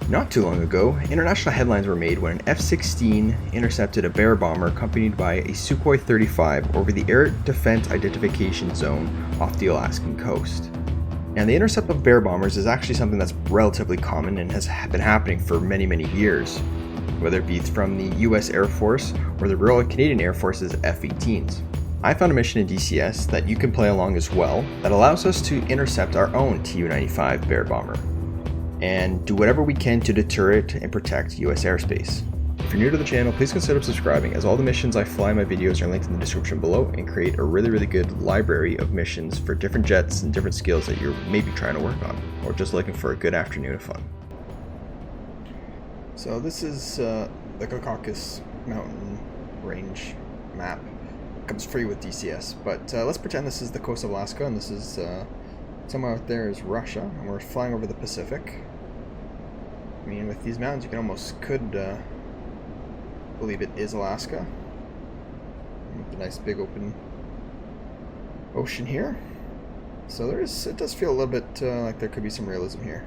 Not too long ago, international headlines were made when an F16 intercepted a Bear bomber accompanied by a Sukhoi 35 over the Air Defense Identification Zone off the Alaskan coast. And the intercept of Bear bombers is actually something that's relatively common and has been happening for many years, whether it be from the US Air Force or the Royal Canadian Air Force's F-18s. I found a mission in DCS that you can play along as well that allows us to intercept our own Tu-95 Bear bomber and do whatever we can to deter it and protect US airspace. If you're new to the channel, please consider subscribing, as all the missions I fly in my videos are linked in the description below and create a really good library of missions for different jets and different skills that you're maybe trying to work on, or just looking for a good afternoon of fun. So this is the Caucasus mountain range map. It comes free with DCS, but let's pretend this is the coast of Alaska and this is somewhere out there is Russia, and we're flying over the Pacific. I mean, with these mountains, you can almost believe it is Alaska. With the nice big open ocean here. So it does feel a little bit like there could be some realism here.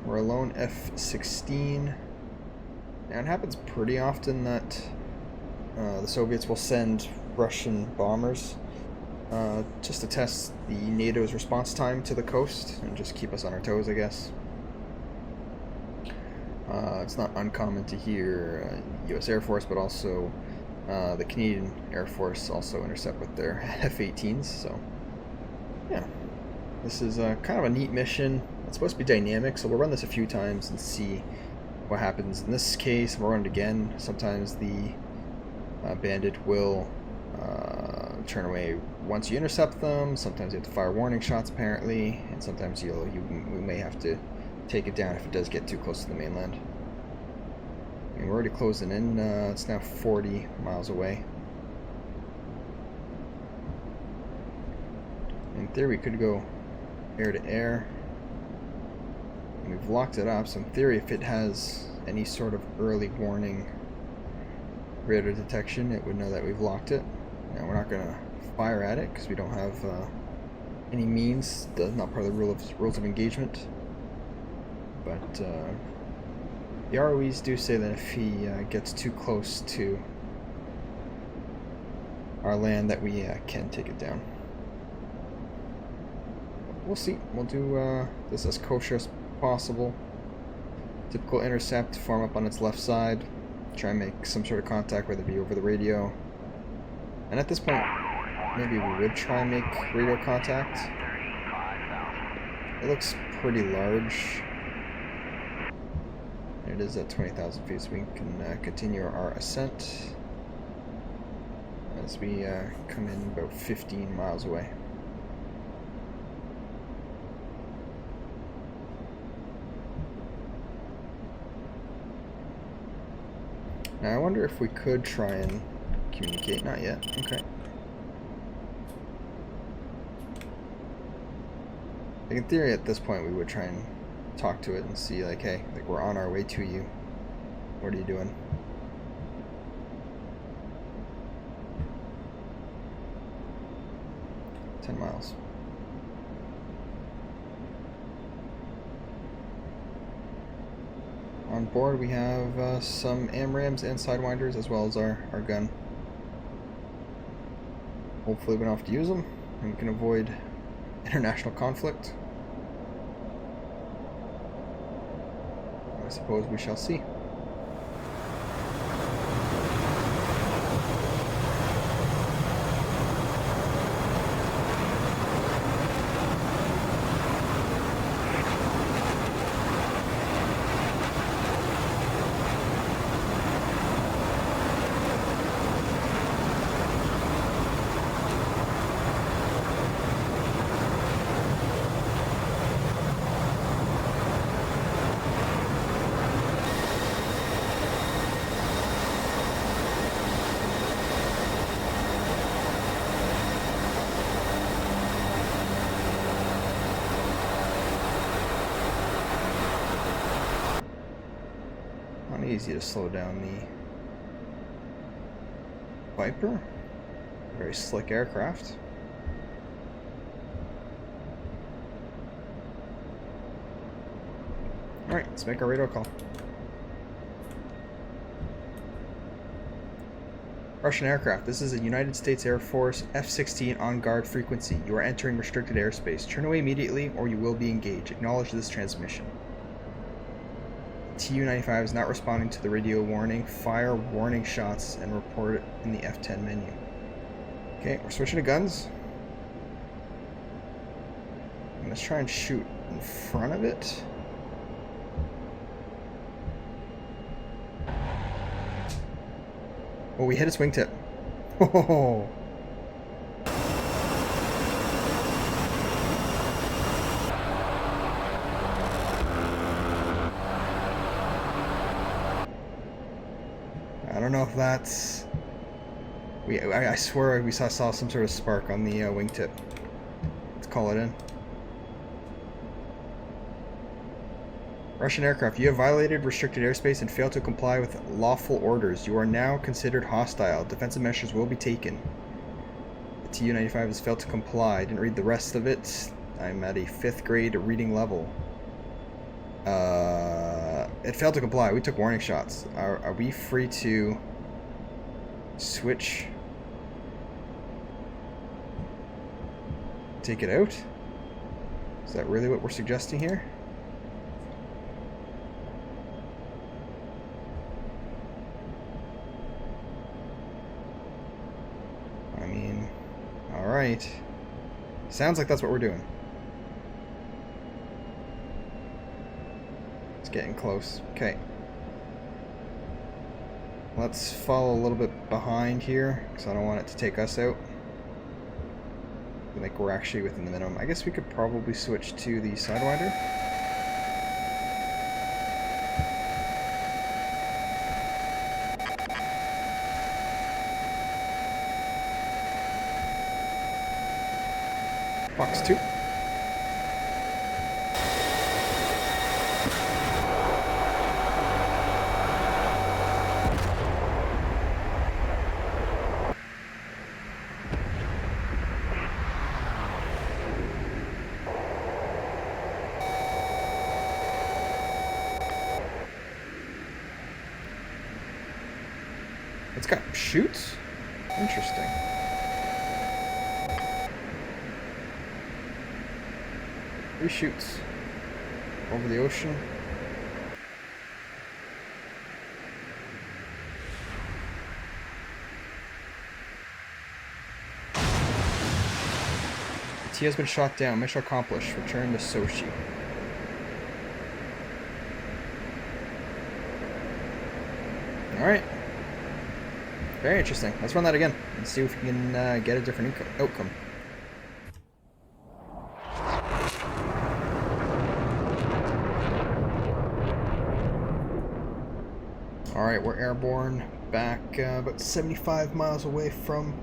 We're a lone F-16. Now it happens pretty often that the Soviets will send Russian bombers just to test the NATO's response time to the coast and just keep us on our toes, I guess. It's not uncommon to hear US Air Force, but also the Canadian Air Force also intercept with their F-18s, so yeah. This is kind of a neat mission. It's supposed to be dynamic, so we'll run this a few times and see what happens. In this case, we'll run it again. Sometimes the bandit will turn away once you intercept them. Sometimes you have to fire warning shots, apparently, and sometimes we may have to take it down if it does get too close to the mainland. And we're already closing in. It's now 40 miles away. In theory, we could go air to air. And we've locked it up, so in theory, if it has any sort of early warning radar detection, it would know that we've locked it. Now we're not going to fire at it because we don't have any means. That's not part of the rules of engagement. But the ROEs do say that if he gets too close to our land, that we can take it down. We'll see. We'll do this as kosher as possible. Typical intercept, form up on its left side, try and make some sort of contact, whether it be over the radio. And at this point, maybe we would try and make radio contact. It looks pretty large. It is at 20,000 feet, so we can continue our ascent as we come in about 15 miles away. Now I wonder if we could try and communicate. Not yet. Okay. Like in theory, at this point, we would try and talk to it and see, like, hey, like we're on our way to you. What are you doing? $10 miles. On board, we have some AMRAMs and Sidewinders, as well as our gun. Hopefully we don't have to use them, and we can avoid international conflict. I suppose we shall see. Easy to slow down the Viper. Very slick aircraft. Alright, let's make our radar call. Russian aircraft. This is a United States Air Force F16 on guard frequency. You are entering restricted airspace. Turn away immediately or you will be engaged. Acknowledge this transmission. Tu-95 is not responding to the radio warning. Fire warning shots and report it in the F10 menu. Okay, we're switching to guns. And let's try and shoot in front of it. Oh, we hit its wingtip. Oh. I don't know if that's... I swear we saw some sort of spark on the wingtip. Let's call it in. Russian aircraft, you have violated restricted airspace and failed to comply with lawful orders. You are now considered hostile. Defensive measures will be taken. The Tu-95 has failed to comply. I didn't read the rest of it. I'm at a 5th grade reading level. It failed to comply. We took warning shots. Are we free to switch? Take it out? Is that really what we're suggesting here? Alright. Sounds like that's what we're doing. It's getting close. Okay. Let's follow a little bit behind here, because I don't want it to take us out. I think we're actually within the minimum. I guess we could probably switch to the Sidewinder. Box 2. It's got chutes? Interesting. Three chutes over the ocean. The T has been shot down. Mission accomplished. Return to Sochi. Alright. Very interesting. Let's run that again and see if we can get a different outcome. Alright, we're airborne back about 75 miles away from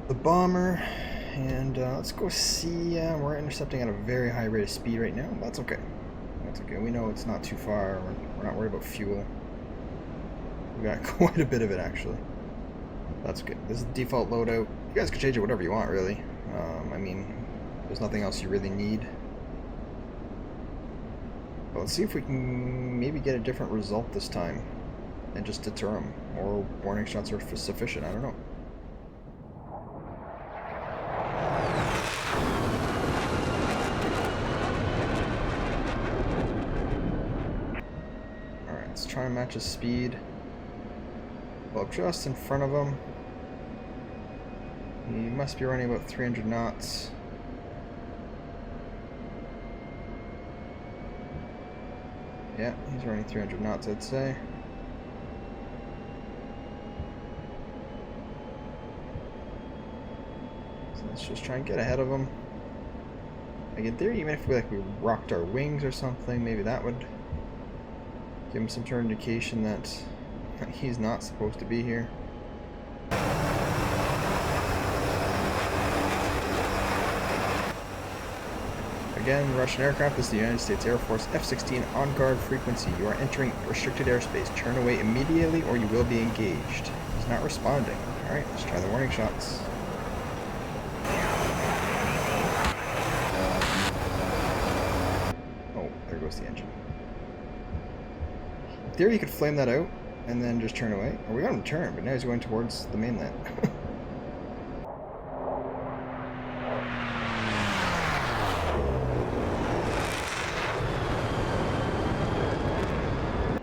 the bomber, and let's go see. We're intercepting at a very high rate of speed right now. That's okay. That's okay. We know it's not too far. We're not worried about fuel. We got quite a bit of it actually. That's good. This is the default loadout. You guys can change it whatever you want, really. I mean, there's nothing else you really need. But let's see if we can maybe get a different result this time and just deter them. Or warning shots are sufficient, I don't know. Alright, let's try and match his speed. Well, just in front of him. He must be running about 300 knots. Yeah, he's running 300 knots, I'd say. So let's just try and get ahead of him. Like in theory, even if we rocked our wings or something, maybe that would give him some sort of indication that he's not supposed to be here. Again, Russian aircraft. This is the United States Air Force F-16 on guard frequency. You are entering restricted airspace. Turn away immediately or you will be engaged. He's not responding. Alright, let's try the warning shots. Oh, there goes the theory, you could flame that out and then just turn away. Or we got him to turn, but now he's going towards the mainland.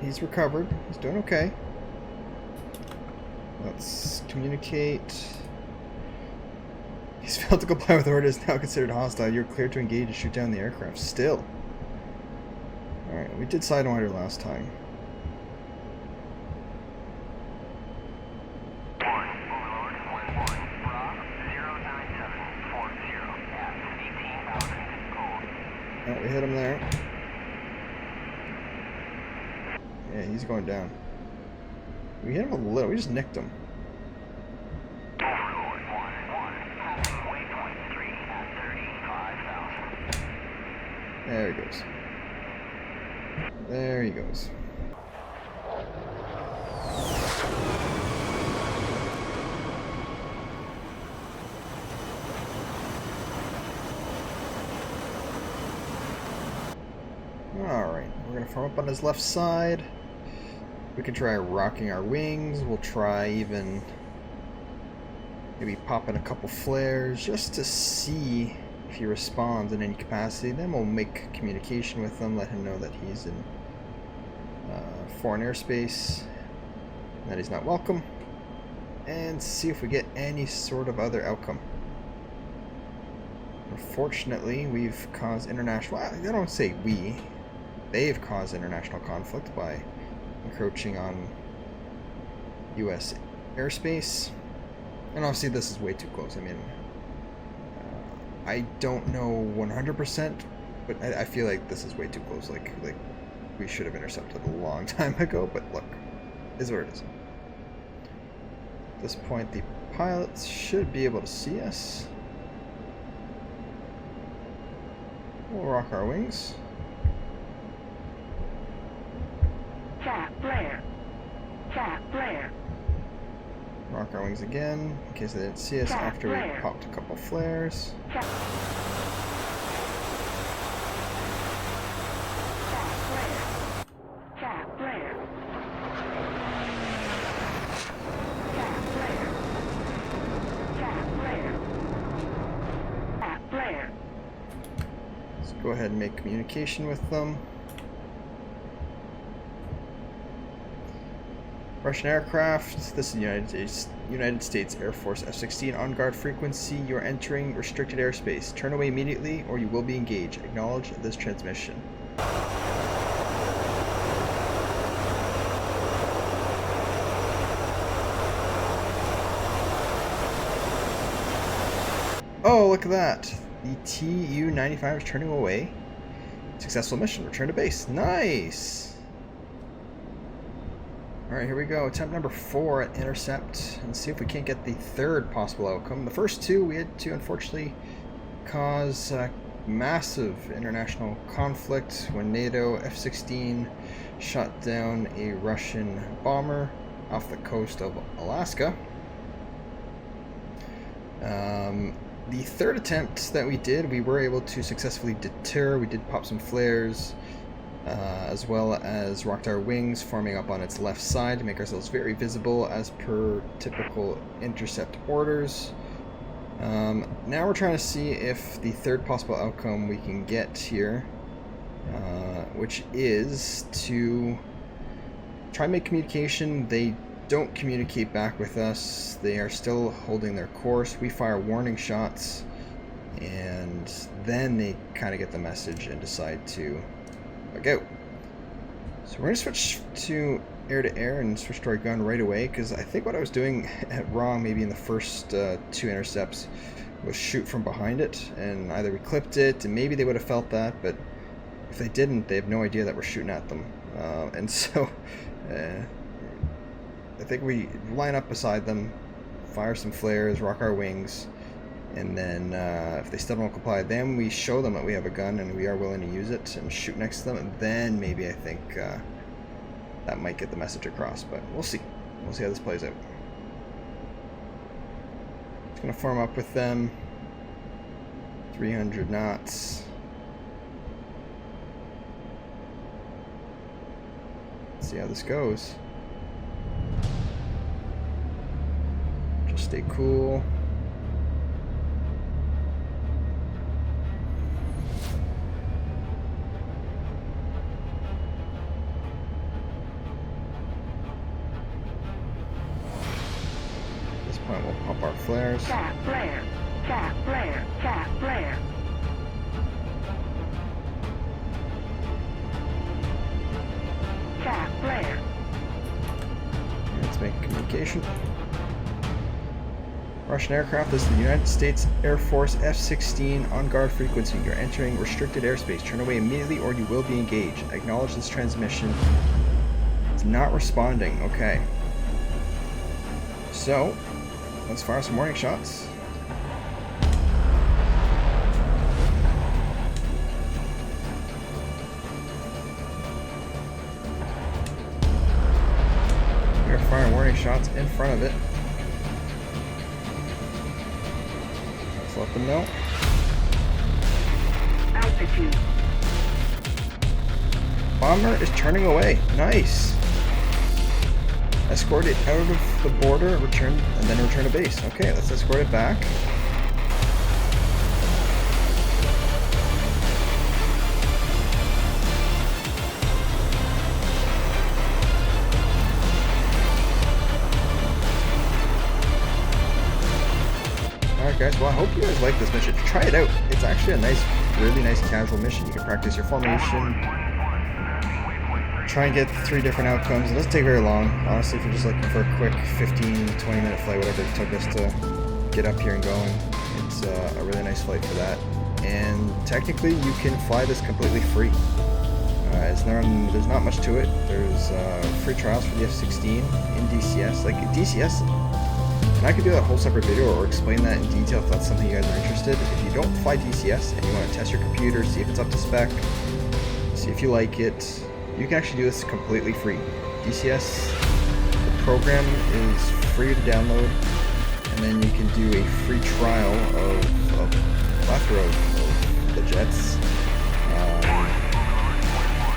He's recovered. He's doing okay. Let's communicate. He's failed to comply with orders, now considered hostile. You're cleared to engage and shoot down the aircraft. Still. Alright, we did sidewinder last time. Alright, we hit him there. Yeah, he's going down. We hit him a little, we just nicked him. There he goes. There he goes. Alright, we're going to form up on his left side. We can try rocking our wings. We'll try even maybe popping a couple flares just to see if he responds in any capacity. Then we'll make communication with him, let him know that he's in foreign airspace, that he's not welcome, and see if we get any sort of other outcome. Unfortunately, we've caused international, well, I don't say we, they've caused international conflict by encroaching on US airspace, and obviously this is way too close. I mean, I don't know 100%, but I feel like this is way too close. Like we should have intercepted a long time ago, but look, is what it is. At this point, the pilots should be able to see us. We'll rock our wings. Tap flare. Tap flare. Rock our wings again, in case they didn't see us after we popped a couple flares. Tap flare. Tap flare. Tap flare. Tap flare. Tap flare. Let's go ahead and make communication with them. Russian aircraft, this is United States Air Force F16 on guard frequency. You are entering restricted airspace. Turn away immediately or you will be engaged. Acknowledge this transmission. Oh, look at that. The Tu-95 is turning away. Successful mission. Return to base. Nice! Alright, here we go. Attempt number 4 at Intercept, and see if we can't get the third possible outcome. The first two we had to unfortunately cause massive international conflict when NATO F16 shot down a Russian bomber off the coast of Alaska. The third attempt that we did, we were able to successfully deter. We did pop some flares, as well as rocked our wings, forming up on its left side to make ourselves very visible as per typical intercept orders. Now we're trying to see if the third possible outcome we can get here, which is to try and make communication. They don't communicate back with us. They are still holding their course. We fire warning shots, and then they kind of get the message and decide to go. So we're going to switch to air-to-air and switch to our gun right away, because I think what I was doing wrong maybe in the first two intercepts was shoot from behind it, and either we clipped it and maybe they would have felt that, but if they didn't, they have no idea that we're shooting at them. And so I think we line up beside them, fire some flares, rock our wings, and then if they still don't comply, then we show them that we have a gun and we are willing to use it and shoot next to them, and then maybe I think that might get the message across, but we'll see. We'll see how this plays out. Just gonna form up with them. 300 knots. Let's see how this goes. Just stay cool. At this point, we'll pop our flares. Cap flare. Cap flare. Cap flare. Cap flare. Let's make communication. Russian aircraft, this is the United States Air Force F16 on guard frequency. You're entering restricted airspace. Turn away immediately or you will be engaged. Acknowledge this transmission. It's not responding. Okay. So, let's fire some warning shots. We're firing warning shots in front of it. Let's let them know. Altitude. Bomber is turning away. Nice. Escort it out of the border, return, and then return to base. Okay, let's escort it back. Alright guys, well I hope you guys like this mission. Try it out. It's actually a nice, really nice casual mission. You can practice your formation. Try and get 3 different outcomes. It doesn't take very long. Honestly, if you're just looking for a quick 15-20 minute flight, whatever it took us to get up here and going, it's a really nice flight for that. And technically, you can fly this completely free. There's not much to it. There's free trials for the F16 in DCS. Like DCS, and I could do that whole separate video or explain that in detail if that's something you guys are interested. If you don't fly DCS and you want to test your computer, see if it's up to spec, see if you like it, you can actually do this completely free. DCS, the program is free to download, and then you can do a free trial of a plethora of the jets.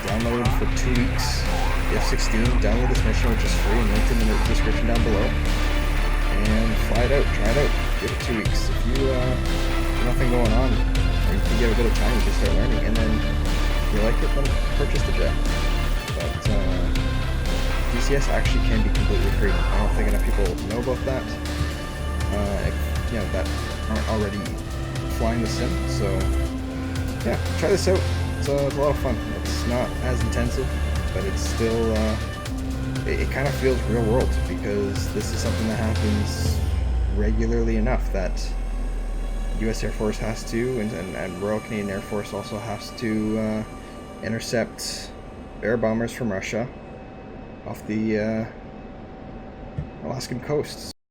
Download for 2 weeks the F16, download this mission which is free and linked in the description down below, and fly it out, try it out, give it 2 weeks. If you have nothing going on, or you can get a bit of time, you can start learning, and then if you like it, then purchase the jet. But DCS actually can be completely free. I don't think enough people know about that. That aren't already flying the sim. So yeah, try this out. It's a lot of fun. It's not as intensive, but it's still it kind of feels real world because this is something that happens regularly enough that US Air Force has to, and Royal Canadian Air Force also has to intercept air bombers from Russia off the Alaskan coast.